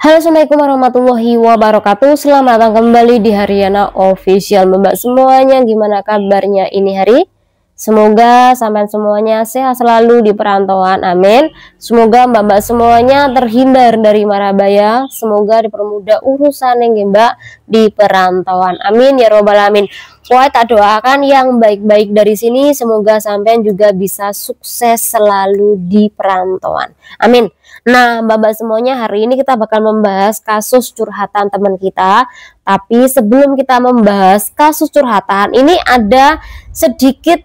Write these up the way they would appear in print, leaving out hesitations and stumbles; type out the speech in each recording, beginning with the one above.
Halo, assalamualaikum warahmatullahi wabarakatuh. Selamat datang kembali di Haryana Official. Mbak semuanya, gimana kabarnya ini hari? Semoga sampai semuanya sehat selalu di perantauan, amin. Semoga mbak-mbak semuanya terhindar dari mara bahaya. Semoga dipermudah urusan yang mbak di perantauan, amin ya robbal alamin. Wah, tak doakan yang baik-baik dari sini. Semoga sampean juga bisa sukses selalu di perantauan, amin. Nah, mbak-mbak semuanya, hari ini kita bakal membahas kasus curhatan teman kita. Tapi sebelum kita membahas kasus curhatan, ini ada sedikit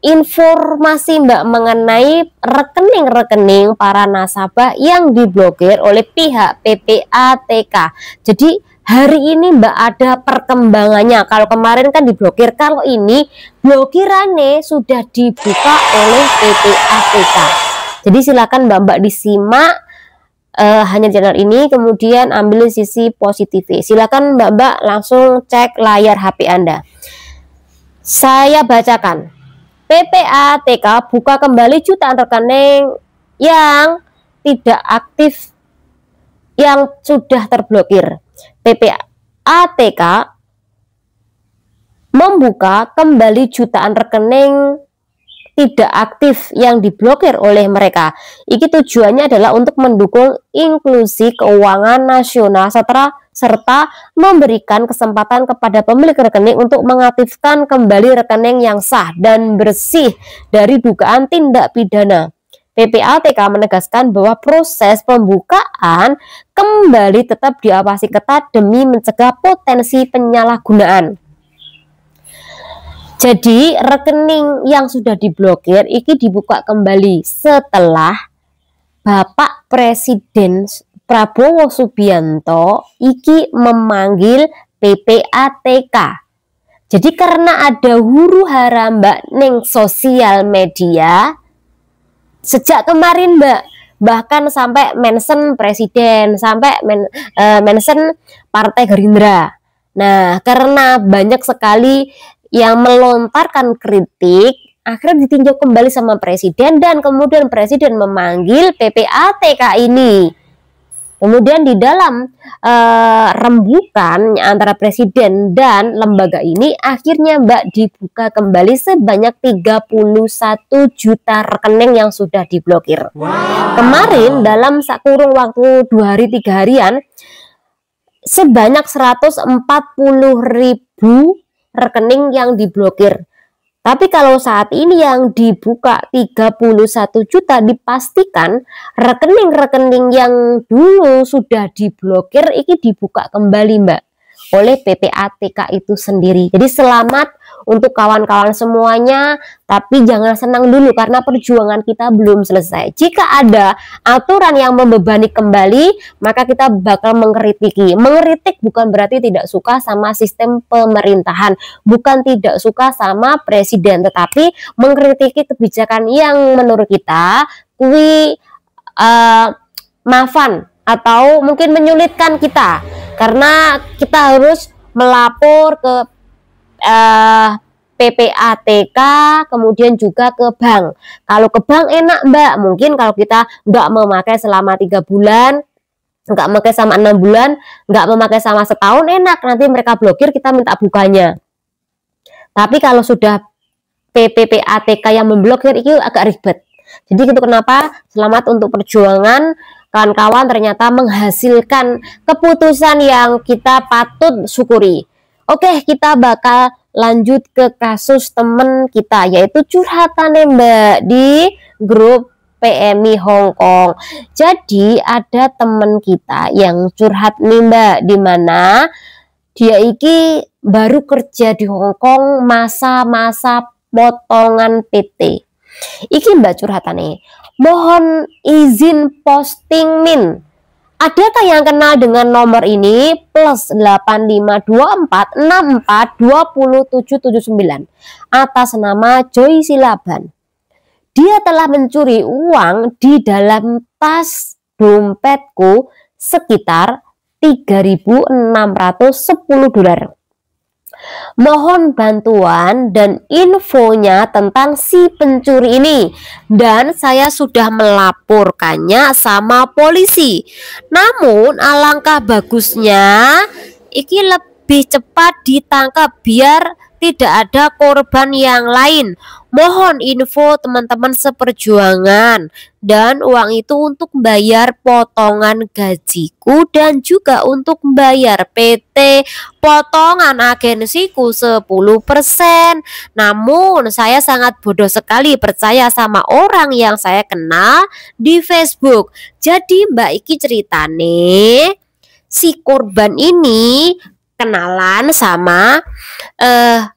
informasi mbak mengenai rekening-rekening para nasabah yang diblokir oleh pihak PPATK. Jadi hari ini mbak ada perkembangannya. Kalau kemarin kan diblokir, kalau ini blokirannya sudah dibuka oleh PPATK. Jadi silakan mbak-mbak disimak hanya channel ini, kemudian ambil sisi positifnya. Silakan mbak-mbak langsung cek layar HP Anda. Saya bacakan. PPATK buka kembali jutaan rekening yang tidak aktif yang sudah terblokir. PPATK membuka kembali jutaan rekening tidak aktif yang diblokir oleh mereka. Iki tujuannya adalah untuk mendukung inklusi keuangan nasional serta memberikan kesempatan kepada pemilik rekening untuk mengaktifkan kembali rekening yang sah dan bersih dari dugaan tindak pidana. PPATK menegaskan bahwa proses pembukaan kembali tetap diawasi ketat demi mencegah potensi penyalahgunaan. Jadi rekening yang sudah diblokir ini dibuka kembali setelah Bapak Presiden Prabowo Subianto iki memanggil PPATK. Jadi karena ada huru hara mbak ning sosial media sejak kemarin mbak, bahkan sampai mention presiden, sampai mention Partai Gerindra. Nah, karena banyak sekali yang melontarkan kritik, akhirnya ditinjau kembali sama presiden dan kemudian presiden memanggil PPATK ini. Kemudian di dalam rembukan antara presiden dan lembaga ini akhirnya mbak dibuka kembali sebanyak 31 juta rekening yang sudah diblokir. Kemarin dalam kurun waktu 2 hari 3 harian sebanyak 140.000 rekening yang diblokir. Tapi kalau saat ini yang dibuka 31 juta, dipastikan rekening-rekening yang dulu sudah diblokir ini dibuka kembali mbak oleh PPATK itu sendiri. Jadi selamat untuk kawan-kawan semuanya, tapi jangan senang dulu karena perjuangan kita belum selesai. Jika ada aturan yang membebani kembali, maka kita bakal mengkritiki. Mengkritik bukan berarti tidak suka sama sistem pemerintahan, bukan tidak suka sama presiden, tetapi mengkritiki kebijakan yang menurut kita maafan atau mungkin menyulitkan kita, karena kita harus melapor ke PPATK, kemudian juga ke bank. Kalau ke bank enak mbak, mungkin kalau kita nggak memakai selama 3 bulan, nggak memakai sama 6 bulan, nggak memakai sama setahun, enak, nanti mereka blokir, kita minta bukanya. Tapi kalau sudah PPATK yang memblokir itu agak ribet. Jadi itu kenapa selamat untuk perjuangan kawan-kawan, ternyata menghasilkan keputusan yang kita patut syukuri. Oke, kita bakal lanjut ke kasus temen kita, yaitu curhatan mbak di grup PMI Hongkong. Jadi ada temen kita yang curhat nih mbak, dimana dia iki baru kerja di Hongkong masa-masa potongan PT. Iki mbak curhatannya, mohon izin posting min. Adakah yang kenal dengan nomor ini? Plus 8524642779 atas nama Joy Silaban. Dia telah mencuri uang di dalam tas dompetku sekitar $3.610. Mohon bantuan dan infonya tentang si pencuri ini, dan saya sudah melaporkannya sama polisi. Namun alangkah bagusnya iki lebih cepat ditangkap biar tidak ada korban yang lain. Mohon info teman-teman seperjuangan, dan uang itu untuk bayar potongan gajiku dan juga untuk bayar PT, potongan agensiku 10%. Namun saya sangat bodoh sekali percaya sama orang yang saya kenal di Facebook. Jadi Mbak iki ceritane si korban ini kenalan sama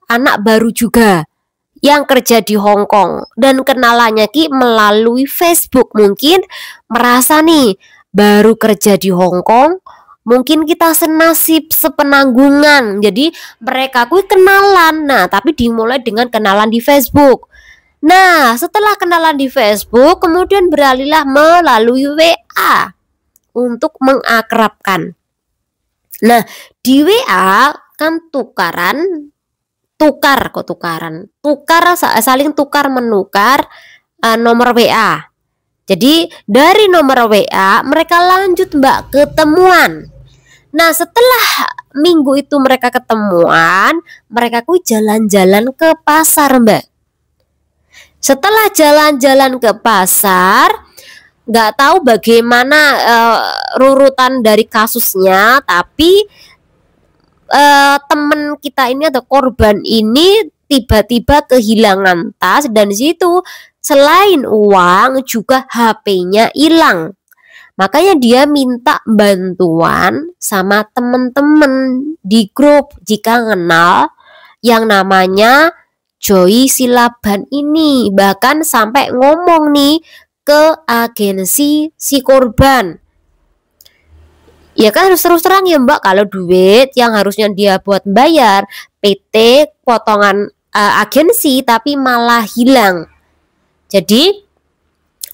anak baru juga yang kerja di Hong Kong, dan kenalannya ki melalui Facebook. Mungkin merasa nih baru kerja di Hong Kong, mungkin kita senasib sepenanggungan, jadi mereka kui kenalan. Nah tapi dimulai dengan kenalan di Facebook. Nah setelah kenalan di Facebook kemudian beralihlah melalui WA untuk mengakrabkan. Nah di WA kan saling tukar menukar nomor WA. Jadi dari nomor WA mereka lanjut Mbak ketemuan. Nah setelah minggu itu mereka ketemuan, mereka ku jalan-jalan ke pasar Mbak. Setelah jalan-jalan ke pasar, nggak tahu bagaimana rurutan dari kasusnya, tapi temen kita ini atau korban ini tiba-tiba kehilangan tas, dan di situ selain uang juga HP-nya hilang. Makanya dia minta bantuan sama temen-temen di grup jika kenal yang namanya Joy Silaban ini. Bahkan sampai ngomong nih ke agensi si korban. Ya kan harus terus terang ya Mbak, kalau duit yang harusnya dia buat bayar PT potongan agensi tapi malah hilang. Jadi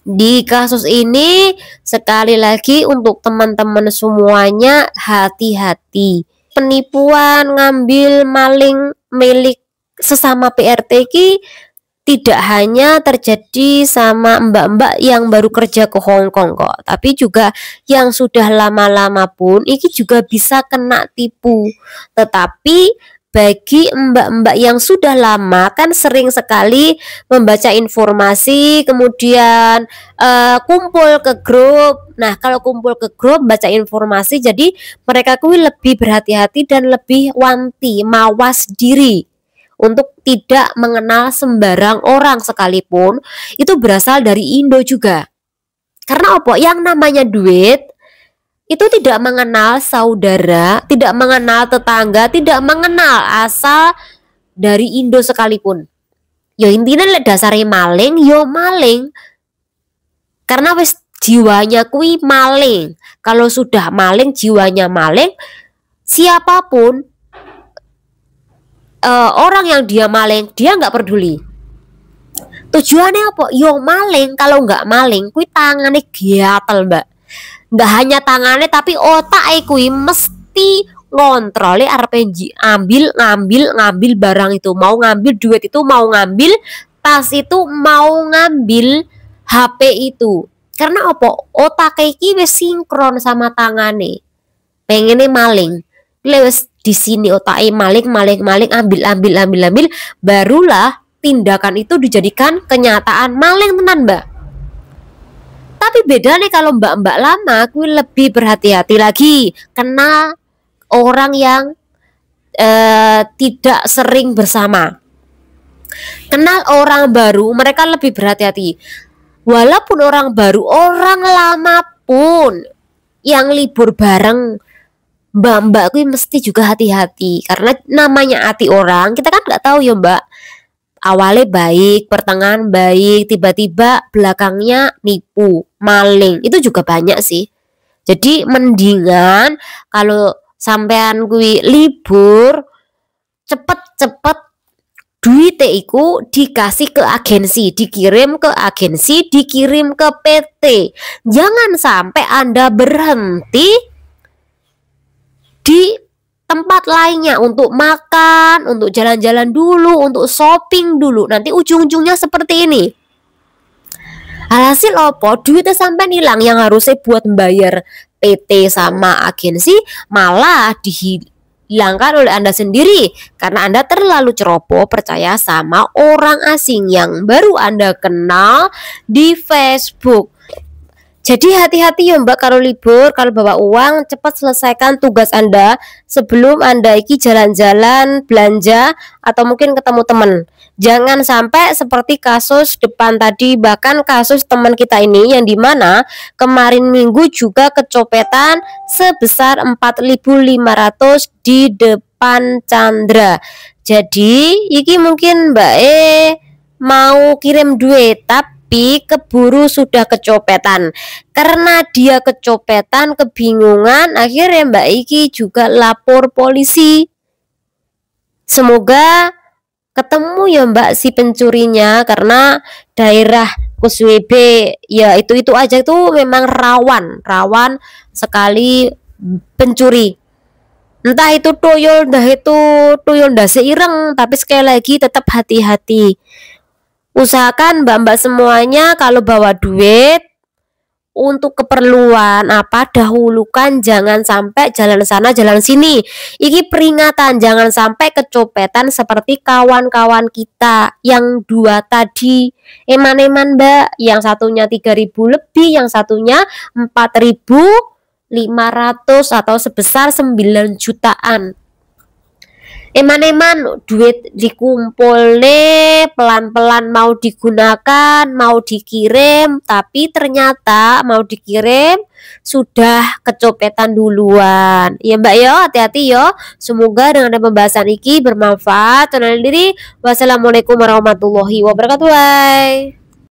di kasus ini sekali lagi untuk teman-teman semuanya hati-hati. Penipuan, ngambil, maling milik sesama PRT ki tidak hanya terjadi sama mbak-mbak yang baru kerja ke Hong Kong kok, tapi juga yang sudah lama-lama pun ini juga bisa kena tipu. Tetapi bagi mbak-mbak yang sudah lama kan sering sekali membaca informasi, kemudian kumpul ke grup. Nah kalau kumpul ke grup baca informasi, jadi mereka kuwi lebih berhati-hati dan lebih wanti, mawas diri untuk tidak mengenal sembarang orang sekalipun itu berasal dari Indo juga. Karena apa? Yang namanya duit itu tidak mengenal saudara, tidak mengenal tetangga, tidak mengenal asal dari Indo sekalipun. Ya intinya dasarnya maling, yo maling. Karena wis jiwanya kui maling. Kalau sudah maling, jiwanya maling, siapapun orang yang dia maling, dia nggak peduli. Tujuannya apa? Yo maling. Kalau nggak maling, kui tangannya gatel Mbak. Nggak hanya tangannya, tapi otak kui mesti ngontrolnya RPG, ngambil barang itu, mau ngambil duit itu, mau ngambil tas itu, mau ngambil HP itu. Karena apa? Otak iki wis sinkron sama tangane. Pengennya maling. Lewes di sini otaknya maling, ambil, barulah tindakan itu dijadikan kenyataan maling tenan Mbak. Tapi bedanya kalau mbak-mbak lama, gue lebih berhati-hati lagi, kenal orang yang tidak sering bersama. Kenal orang baru, mereka lebih berhati-hati. Walaupun orang baru, orang lama pun yang libur bareng, mbak-mbak gue mesti juga hati-hati. Karena namanya hati orang, kita kan nggak tahu ya Mbak. Awalnya baik, pertengahan baik, tiba-tiba belakangnya nipu, maling. Itu juga banyak sih. Jadi mendingan kalau sampean gue libur, cepet-cepet duitnya iku dikasih ke agensi, dikirim ke agensi, dikirim ke PT. Jangan sampai Anda berhenti di tempat lainnya, untuk makan, untuk jalan-jalan dulu, untuk shopping dulu. Nanti ujung-ujungnya seperti ini. Alhasil opo, duitnya sampai hilang, yang harusnya buat membayar PT sama agensi malah dihilangkan oleh Anda sendiri karena Anda terlalu ceroboh percaya sama orang asing yang baru Anda kenal di Facebook. Jadi hati-hati ya Mbak kalau libur, kalau bawa uang cepat selesaikan tugas Anda sebelum Anda iki jalan-jalan, belanja atau mungkin ketemu teman. Jangan sampai seperti kasus depan tadi, bahkan kasus teman kita ini yang dimana kemarin minggu juga kecopetan sebesar 4.500 di depan Chandra. Jadi iki mungkin Mbak mau kirim duit tapi keburu sudah kecopetan. Karena dia kecopetan, kebingungan, akhirnya Mbak Iki juga lapor polisi. Semoga ketemu ya Mbak si pencurinya, karena daerah KUSWB ya itu aja tuh memang rawan sekali pencuri. Entah itu tuyul, ndah seireng, tapi sekali lagi tetap hati-hati. Usahakan mbak-mbak semuanya kalau bawa duit untuk keperluan apa dahulukan, jangan sampai jalan sana jalan sini. Ini peringatan, jangan sampai kecopetan seperti kawan-kawan kita yang dua tadi. Eman-eman Mbak, yang satunya 3.000 lebih, yang satunya 4.500 atau sebesar 9 jutaan. Eman-eman duit dikumpul nih, pelan-pelan mau digunakan, mau dikirim, tapi ternyata mau dikirim sudah kecopetan duluan. Ya Mbak yo, hati-hati yo. Semoga dengan pembahasan ini bermanfaat. Tonton diri. Wassalamualaikum warahmatullahi wabarakatuh. Bye.